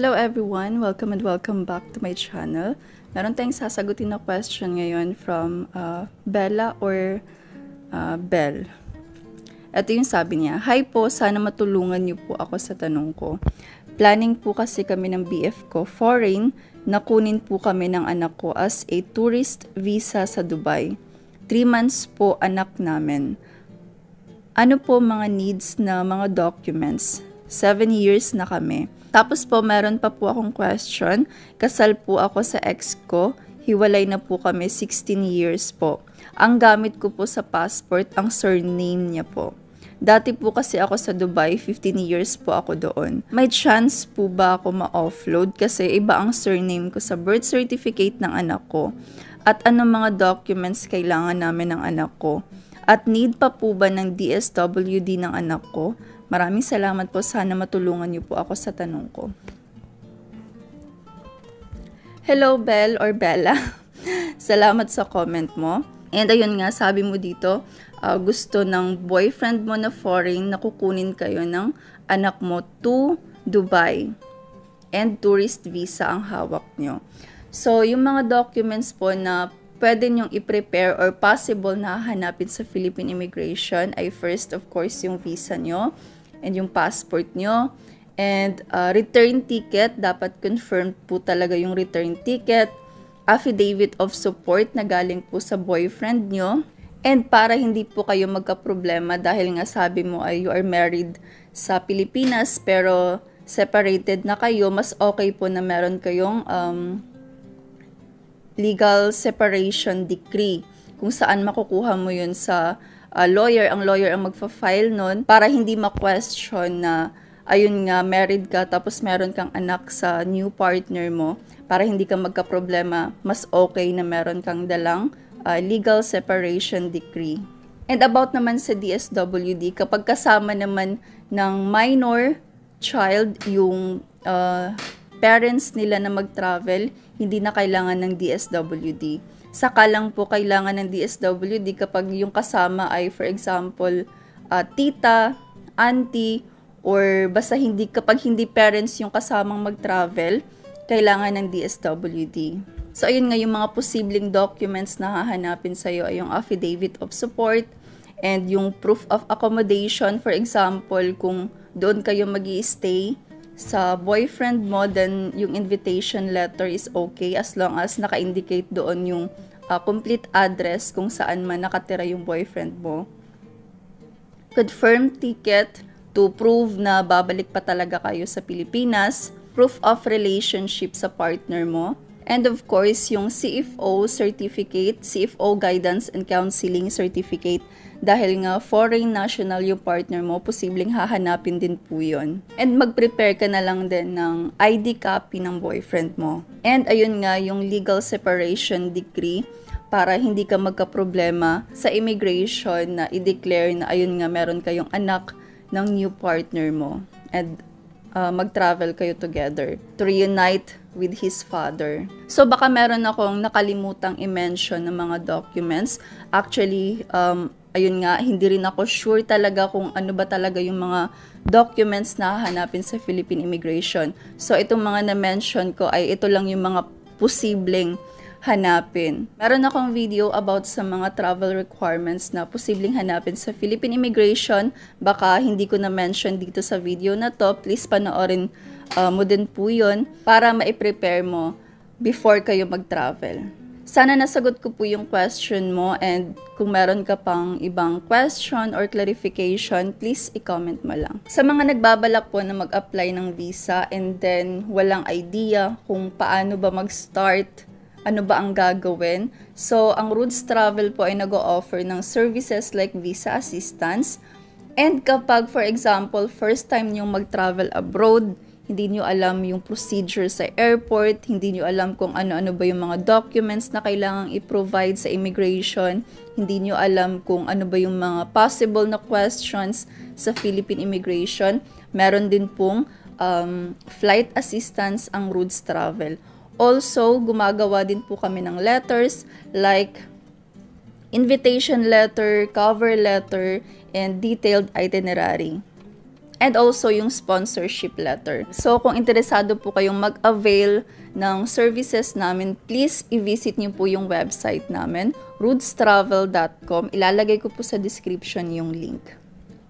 Hello everyone! Welcome and welcome back to my channel. Meron tayong sasagutin na question ngayon from Bella or Bell. Ito yung sabi niya, "Hi po, sana matulungan niyo po ako sa tanong ko. Planning po kasi kami ng BF ko foreign, nakunin po kami ng anak ko as a tourist visa sa Dubai. 3 months po anak namin. Ano po mga needs na mga documents? 7 years na kami. Tapos po, meron pa po akong question. Kasal po ako sa ex ko. Hiwalay na po kami 16 years po. Ang gamit ko po sa passport, ang surname niya po. Dati po kasi ako sa Dubai, 15 years po ako doon. May chance po ba ako ma-offload kasi iba ang surname ko sa birth certificate ng anak ko? At anong mga documents kailangan namin ng anak ko? At need pa po ba ng DSWD ng anak ko? Maraming salamat po. Sana matulungan niyo po ako sa tanong ko." Hello, Bell or Bella. Salamat sa comment mo. And ayun nga, sabi mo dito, gusto ng boyfriend mo na foreign na kukunin kayo ng anak mo to Dubai. And tourist visa ang hawak nyo. So, yung mga documents po na pwede nyong i-prepare or possible na hanapin sa Philippine Immigration ay first, of course, yung visa nyo and yung passport nyo. And return ticket, dapat confirmed po talaga yung return ticket. Affidavit of support na galing po sa boyfriend nyo. And para hindi po kayo magka-problema dahil nga sabi mo ay you are married sa Pilipinas pero separated na kayo, mas okay po na meron kayong legal separation decree kung saan makukuha mo yun sa lawyer. Ang lawyer ang magfa-file nun para hindi ma-question na ayun nga, married ka tapos meron kang anak sa new partner mo. Para hindi ka magka-problema, mas okay na meron kang dalang legal separation decree. And about naman sa DSWD, kapag kasama naman ng minor child yung parents nila na mag-travel, hindi na kailangan ng DSWD. Saka lang po kailangan ng DSWD kapag yung kasama ay, for example, tita, auntie, or basta kapag hindi parents yung kasamang mag-travel, kailangan ng DSWD. So, ayun nga, yung mga posibleng documents na hahanapin sa'yo ay yung affidavit of support and yung proof of accommodation. For example, kung doon kayo mag-i-stay sa boyfriend mo, then yung invitation letter is okay as long as naka-indicate doon yung complete address kung saan man nakatira yung boyfriend mo. Confirmed ticket to prove na babalik pa talaga kayo sa Pilipinas. Proof of relationship sa partner mo. And of course, yung CFO certificate, CFO Guidance and Counseling Certificate. Dahil nga foreign national yung partner mo, posibleng hahanapin din po yun. And mag-prepare ka na lang din ng ID copy ng boyfriend mo. And ayun nga, yung legal separation decree para hindi ka magka-problema sa immigration na i-declare na ayun nga, meron kayong anak ng new partner mo. And mag-travel kayo together to reunite with his father. So, baka meron akong nakalimutang i-mention ng mga documents. Actually, ayun nga, hindi rin ako sure talaga kung ano ba talaga yung mga documents na hahanapin sa Philippine Immigration. So, itong mga na-mention ko ay ito lang yung mga posibleng hanapin. Meron akong video about sa mga travel requirements na posibleng hanapin sa Philippine Immigration. Baka hindi ko na-mention dito sa video na to. Please panoorin mo din po yun para ma-prepare mo before kayo mag-travel. Sana nasagot ko po yung question mo, and kung meron ka pang ibang question or clarification, please i-comment mo lang. Sa mga nagbabalak po na mag-apply ng visa and then walang idea kung paano ba mag-start, ano ba ang gagawin? So, ang Roots Travel po ay nag-o-offer ng services like visa assistance. And kapag, for example, first time nyo mag-travel abroad, hindi nyo alam yung procedure sa airport, hindi nyo alam kung ano-ano ba yung mga documents na kailangang i-provide sa immigration, hindi nyo alam kung ano ba yung mga possible na questions sa Philippine Immigration, meron din pong flight assistance ang Roots Travel. Also, gumagawa din po kami ng letters like invitation letter, cover letter, and detailed itinerary. and also yung sponsorship letter. So, kung interesado po kayong mag-avail ng services namin, please i-visit niyo po yung website namin, roodstravel.com. Ilalagay ko po sa description yung link.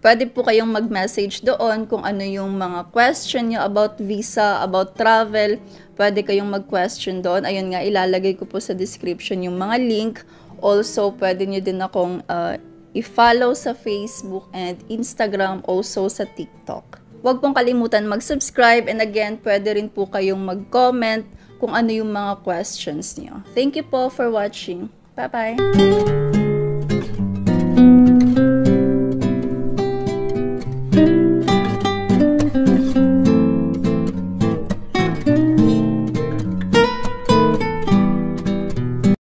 Pwede po kayong mag-message doon kung ano yung mga question nyo about visa, about travel. Pwede kayong mag-question doon. Ayun nga, ilalagay ko po sa description yung mga link. Also, pwede nyo din akong i-follow sa Facebook and Instagram, also sa TikTok. Huwag pong kalimutan mag-subscribe, and again, pwede rin po kayong mag-comment kung ano yung mga questions niyo. Thank you po for watching. Bye-bye!